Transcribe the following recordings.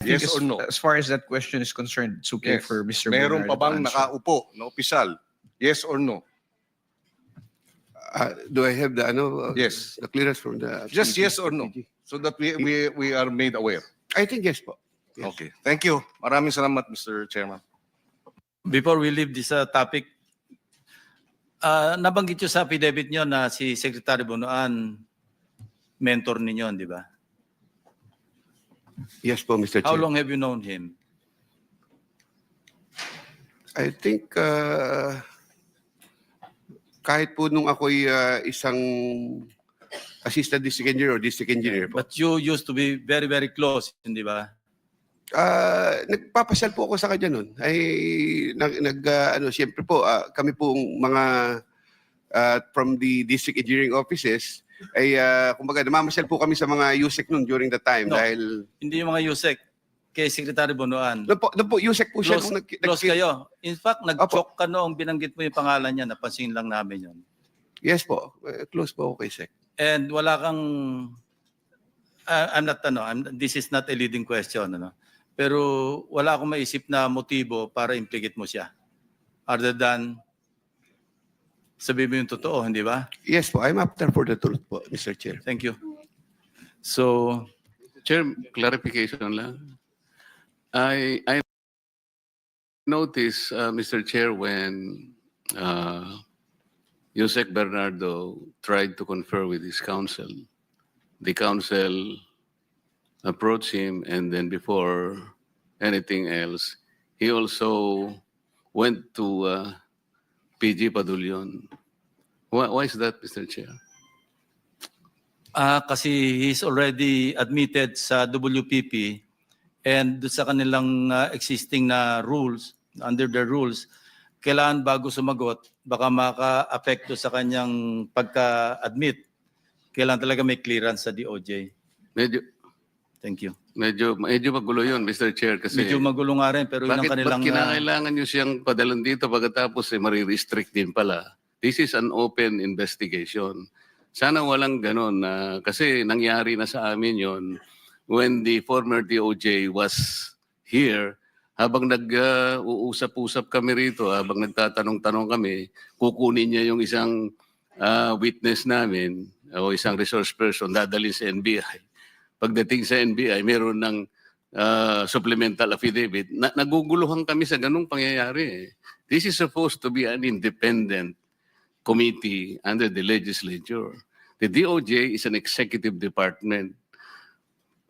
Yes or no? As far as that question is concerned, it's okay Yes. for Mr. Meron pa Bernardo to bang answer. nakaupo na opisyal? Yes or no? Do I have the Yes. the clearance from the Just PG? yes or no? So that we are made aware. I think yes po. Yes. Okay. Thank you. Maraming salamat, Mr. Chairman. Before we leave this topic, nabanggit nyo sa affidavit nyo na si Secretary Bunuan, mentor ninyo, di ba? Yes po, Mr. How Chair. long have you known him? I think kahit po nung ako'y isang assistant district engineer or district engineer po. But you used to be very, very close, hindi ba? Nagpapasyal po ako sa kanya noon. Siyempre po, kami po mga from the district engineering offices, ay kumbaga namamasyal po kami sa mga USEC noon during the time No. dahil Hindi yung mga USEC, kay Secretary Bunuan. doon po USEC po siya. Close kayo. In fact, nag-choke ka noong binanggit mo yung pangalan niya, napansin lang namin yun. Yes po, close po ako kay Sec. And wala kang, this is not a leading question, pero wala akong maisip na motibo para implicate mo siya. Other than, sabihin mo yung totoo, hindi ba? Yes po, I'm after for the truth po, Mr. Chair. Thank you. So, Chair, clarification lang. I noticed, Mr. Chair, when Yusek Bernardo tried to confer with his counsel, the counsel approached him, and then before anything else, he also went to PG Padulyon. Why is that, Mr. Chair? kasi he's already admitted sa WPP and sa kanilang existing na rules, under the rules, kailangan bago sumagot, baka maka-apekto sa kanyang pagka-admit, kailangan talaga may clearance sa DOJ. Thank you. Medyo magulo yun, Mr. Chair, kasi Medyo magulo nga rin, pero yun ang kanilang... bakit kinakailangan nyo siyang padalan dito pagkatapos marirestrict din pala? This is an open investigation. Sana walang ganon, kasi nangyari na sa amin yon when the former DOJ was here, habang nag-uusap-usap kami rito, habang nagtatanong-tanong kami, kukunin niya yung isang witness namin o isang resource person, dadalhin sa NBI. Pagdating sa NBI, meron ng supplemental affidavit. Naguguluhan kami sa ganung pangyayari. This is supposed to be an independent committee under the legislature. The DOJ is an executive department.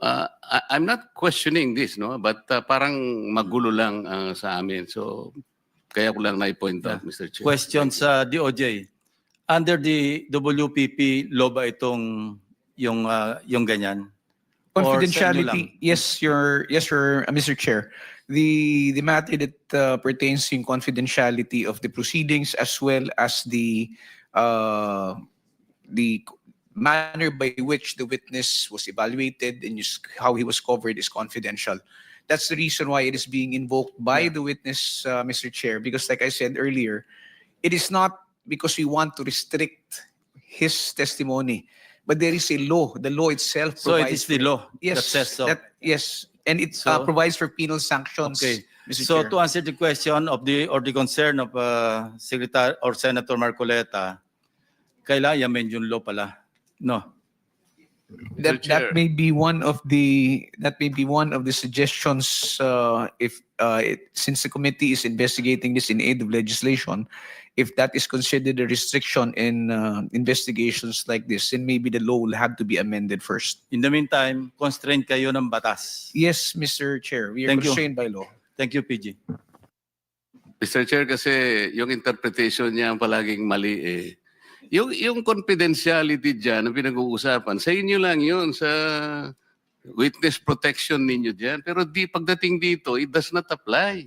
I'm not questioning this, no, but parang magulo lang sa amin. So kaya ko lang na-point out, Mr. Chair. Question sa DOJ. Under the WPP, law ba itong yung ganyan? Or sa inyo lang? Confidentiality, yes, Mr. Chair. The matter that pertains in confidentiality of the proceedings as well as the manner by which the witness was evaluated and how he was covered is confidential. That's the reason why it is being invoked by the witness, Mr. Chair, because like I said earlier, it is not because we want to restrict his testimony, but there is a law. The law itself So it provides is the law yes, that says so. yes, and it So- provides for penal sanctions. Okay. Mr. So Chair. to answer the question of the concern of Secretary or Senator Marcoleta, kailangan yamen yung law pala. No. that Chair. may be one of the suggestions since the committee is investigating this in aid of legislation, if that is considered a restriction in investigations like this, then maybe the law will have to be amended first. In the meantime, constrained kayo ng batas. Yes, Mr. Chair, we are Thank you. constrained by law. Thank you, PG. Mr. Chair, kasi yung interpretation niya ang palaging mali eh. Yung confidentiality dyan na pinag-uusapan, sa inyo lang yun, sa witness protection ninyo dyan. Pero pagdating dito, it does not apply.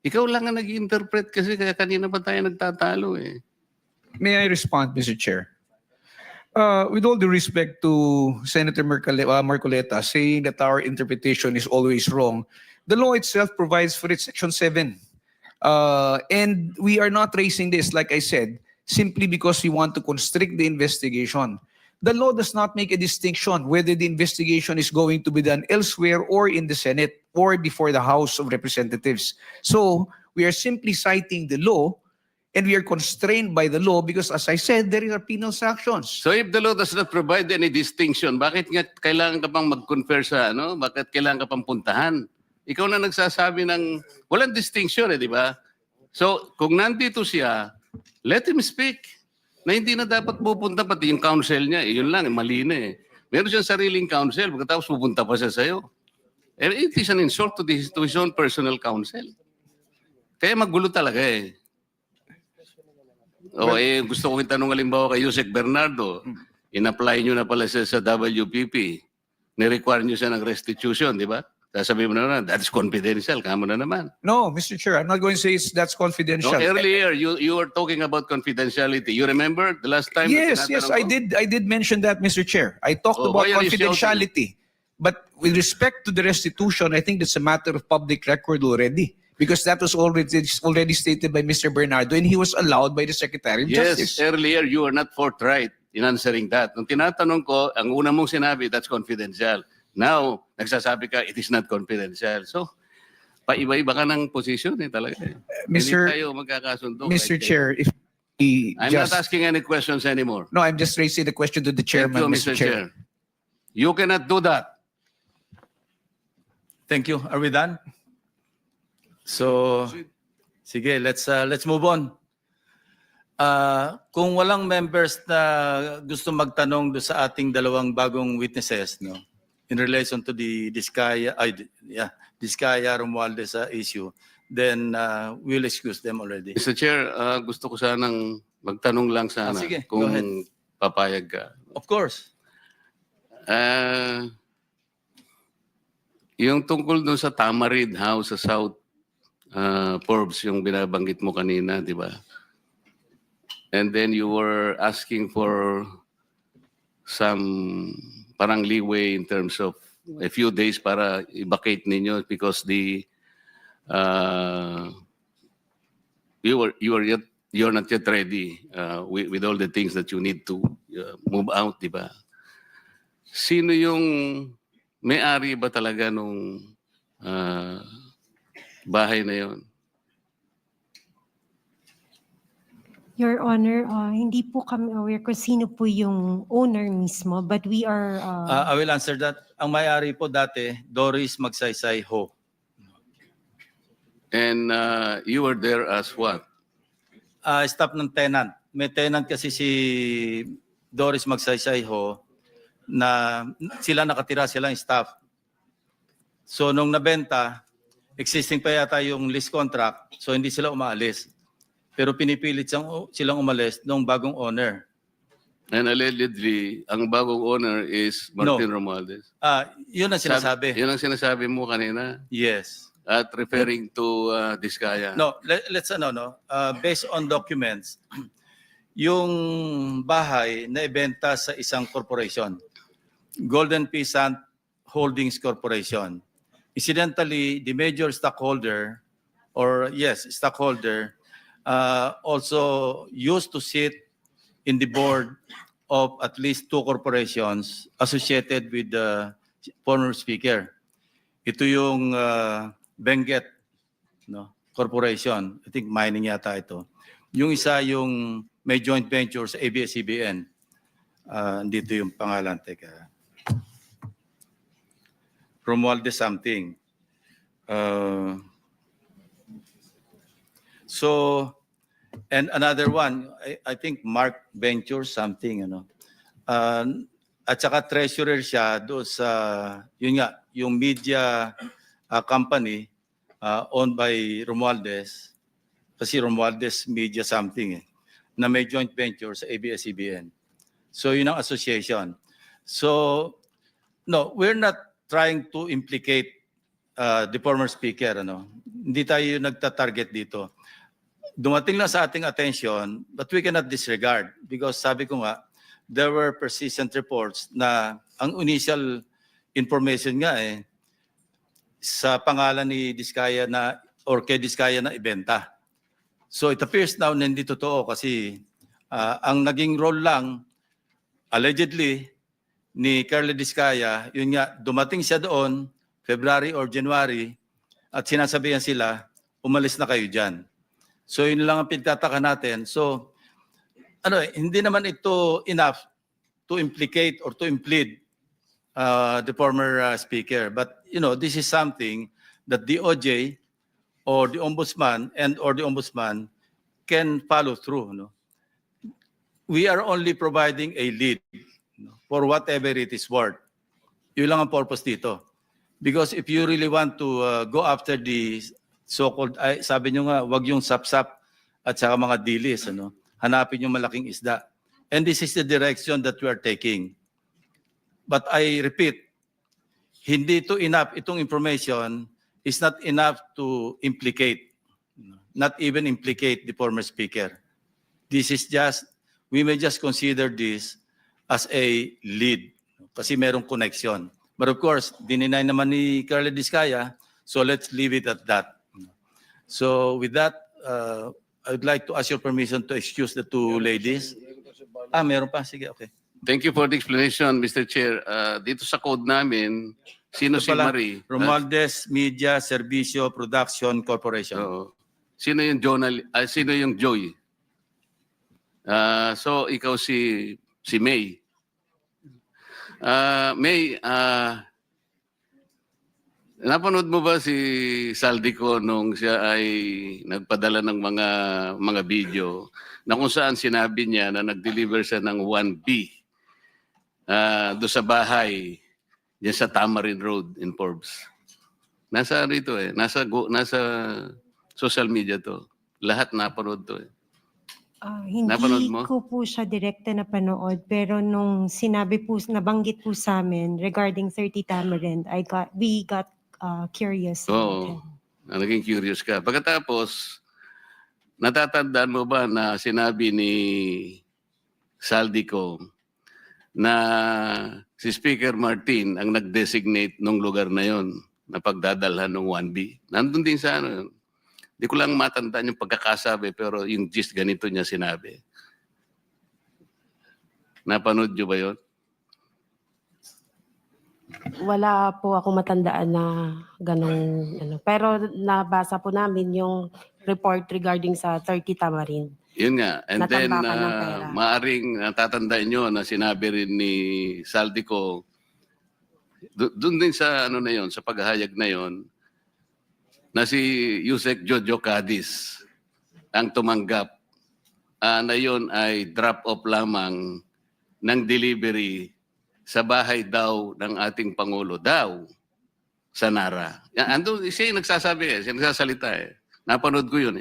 Ikaw lang ang nag-interpret kasi kaya kanina pa tayo nagtatalo eh. May I respond, Mr. Chair? With all due respect to Senator Marcoleta saying that our interpretation is always wrong, the law itself provides for it, Section 7. And we are not raising this, like I said, simply because we want to constrict the investigation. the law does not make a distinction whether the investigation is going to be done elsewhere or in the Senate or before the House of Representatives. So we are simply citing the law, and we are constrained by the law because, as I said, there are penal sanctions. So if the law does not provide any distinction, bakit nga kailangan ka pang mag-confer sa ano? Bakit kailangan ka pang puntahan? Ikaw na nagsasabi ng walang distinction, di ba? So kung nandito siya, let him speak. Na hindi na dapat pupunta pati yung counsel niya. Yun lang, mali na eh. Meron siyang sariling counsel, pagkatapos pupunta pa siya sa'yo. And it is an insult to his own personal counsel. Kaya magulo talaga eh. Gusto ko itanong halimbawa kay Yusek Bernardo, in-apply nyo na pala siya sa WPP, ni-require nyo siya ng restitution, di ba? Sasabihin mo na that's confidential, kamo na naman. No, Mr. Chair, I'm not going to say that's confidential. No, earlier, you were talking about confidentiality. You remember the last time? Yes, I did mention that, Mr. Chair. I talked Oh, about why are you confidentiality. But with respect to the restitution, I think that's a matter of public record already. Because that was already stated by Mr. Bernardo, and he was allowed by the Secretary of Yes, Justice. earlier you were not forthright in answering that. Nung tinatanong ko, ang una mong sinabi, that's confidential. Now, nagsasabi ka, it is not confidential. So, paiba-iba ka ng position eh talaga. Hindi tayo magkakasundo. Mr. right there. Chair, if we I'm just... not asking any questions anymore. No, I'm just raising the question to the chairman, Thank you, Mr. Chair. You cannot do that. Thank you. Are we done? So, sige, let's move on. Kung walang members na gusto magtanong do sa ating dalawang bagong witnesses, no, in relation to the Diskaya Romualdez issue, then we'll excuse them already. Mr. Chair, gusto ko sanang magtanong lang sana sige, go ahead. kung papayag ka. Of course. Yung tungkol dun sa Tamarid House sa South Forbes, yung binabanggit mo kanina, di ba? And then you were asking for some parang leeway in terms of a few days para i-vacate ninyo because you're not yet ready with all the things that you need to move out, di ba? Sino yung may-ari ba talaga nung bahay na yon? Your Honor, hindi po kami aware kung sino po yung owner mismo, but we are... I will answer that. Ang may-ari po dati, Doris Magsaysay Ho. And you were there as what? Staff ng tenant. May tenant kasi si Doris Magsaysay Ho na sila nakatira, silang staff. So nung nabenta, existing pa yata yung lease contract, so hindi sila umaalis. Pero pinipilit silang umalis ng bagong owner. And allegedly, ang bagong owner is Martin Romualdez. Yun ang sinasabi. Yun ang sinasabi mo kanina Yes. at referring to Diskaya. No, let's based on documents, yung bahay na ibenta sa isang corporation, Golden Peasant Holdings Corporation. Incidentally, the major stockholder, also used to sit in the board of at least two corporations associated with the former speaker. Ito yung Benguet Corporation. I think mining yata ito. Yung isa yung may joint venture sa ABS-CBN. Dito yung pangalan. Teka. Romualdez something. And another one, I think Mark Venture something, at saka treasurer siya doon sa, yun nga, yung media company owned by Romualdez, kasi Romualdez Media something, na may joint venture sa ABS-CBN. So yun ang association. So, no, we're not trying to implicate the former speaker, Hindi tayo nagta-target dito. Dumating lang sa ating attention, but we cannot disregard because sabi ko nga, there were persistent reports na ang initial information nga sa pangalan ni Diskaya na or kay Diskaya na ibenta. So it appears now na hindi totoo kasi ang naging role lang allegedly ni Carla Diskaya, yun nga, dumating siya doon, February or January, at sinasabihan sila, umalis na kayo dyan. So yun lang ang pinagtataka natin. So, hindi naman ito enough to implicate or to implead the former speaker. But, this is something that the OJ or the ombudsman or the ombudsman can follow through. No? We are only providing a lead for whatever it is worth. Yun lang ang purpose dito. Because if you really want to go after the so-called, sabi nyo nga, wag yung sap-sap at saka mga dilis, hanapin yung malaking isda. And this is the direction that we are taking. But I repeat, hindi to enough, itong information is not enough to implicate, not even implicate the former speaker. This is just, we may just consider this as a lead kasi merong connection. But of course, dininay naman ni Carla Diskaya, so let's leave it at that. So with that, I'd like to ask your permission to excuse the two ladies. Meron pa? Sige, okay. Thank you for the explanation, Mr. Chair. Dito sa code namin, sino Ito si pala, Marie? Romualdez Media Servicio Production Corporation. Oo. Sino yung sino yung Joy? So ikaw si May. May, napanood mo ba si Saldico nung siya ay nagpadala ng mga video na kung saan sinabi niya na nag-deliver siya ng 1B do sa bahay diyan sa Tamarin Road in Forbes. Nasa rito nasa social media to. Lahat napanood to Hindi Napanood mo? ko po siya direkta napanood, pero nung sinabi po, nabanggit po sa amin regarding 30 Tamarind, we got curious about him. Naging curious ka. Pagkatapos, natatandaan mo ba na sinabi ni Saldico na si Speaker Martin ang nag-designate nung lugar na yon na pagdadalhan ng 1B? Nandun din sa yun. Di ko lang matandaan yung pagkakasabi, pero yung gist ganito niya sinabi. Napanood niyo ba yun? Wala po ako matandaan na ganong Pero nabasa po namin yung report regarding sa 30 Tamarind. Yun nga. And then, Natambakan ng pera. maaring natatandaan nyo na sinabi rin ni Saldico, doon din sa na yon, sa paghahayag na yon, na si Yusek Jojo Cadiz ang tumanggap na yon ay drop-off lamang ng delivery sa bahay daw ng ating Pangulo daw sa Nara. Ando, siya yung nagsasabi siya nagsasalita Napanood ko yun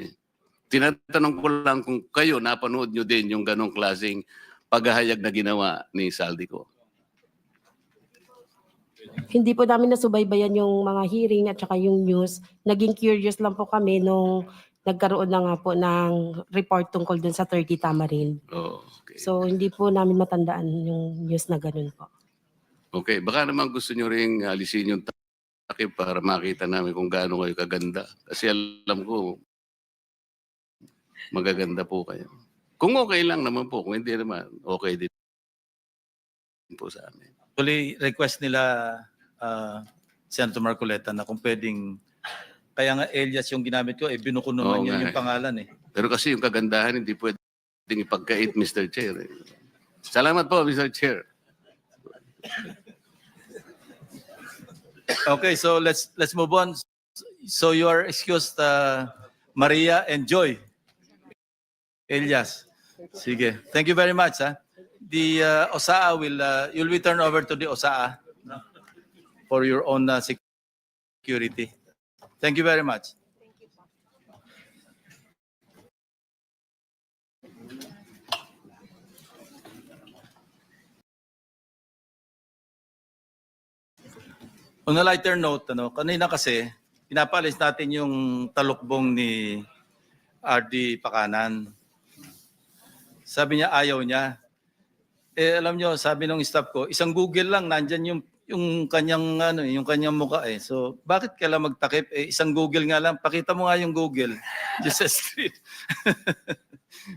Tinatanong ko lang kung kayo napanood nyo din yung ganong klaseng paghahayag na ginawa ni Saldico. Hindi po namin nasubaybayan yung mga hearing at saka yung news. Naging curious lang po kami nung nagkaroon na nga po ng report tungkol dun sa 30 Tamarind. Okay. So hindi po namin matandaan yung news na ganun po. Okay, baka naman gusto nyo ring alisin yung takip para makita namin kung gaano kayo kaganda. Kasi alam ko, magaganda po kayo. Kung okay lang naman po, kung hindi naman, okay din po sa amin. Actually, request nila Senator Marcoleta na kung pwedeng, kaya nga Elias yung ginamit ko, binuko naman Oo yun nga yung pangalan Pero kasi yung kagandahan, hindi pwedeng ipagkait, Mr. Chair. Salamat po, Mr. Chair. Okay, so let's move on. So you are excused, Maria and Joy. Elias. Sige. Thank you very much. The OSAA you'll be turned over to the OSAA for your own security. Thank you very much. On a lighter note, kanina kasi, pinapalis natin yung talukbong ni RD Pakanan. Sabi niya, ayaw niya. Alam niyo, sabi ng staff ko, isang Google lang, nandyan yung kanyang, yung kanyang mukha So, bakit kailangan magtakip? Isang Google nga lang, pakita mo nga yung Google. Just a street.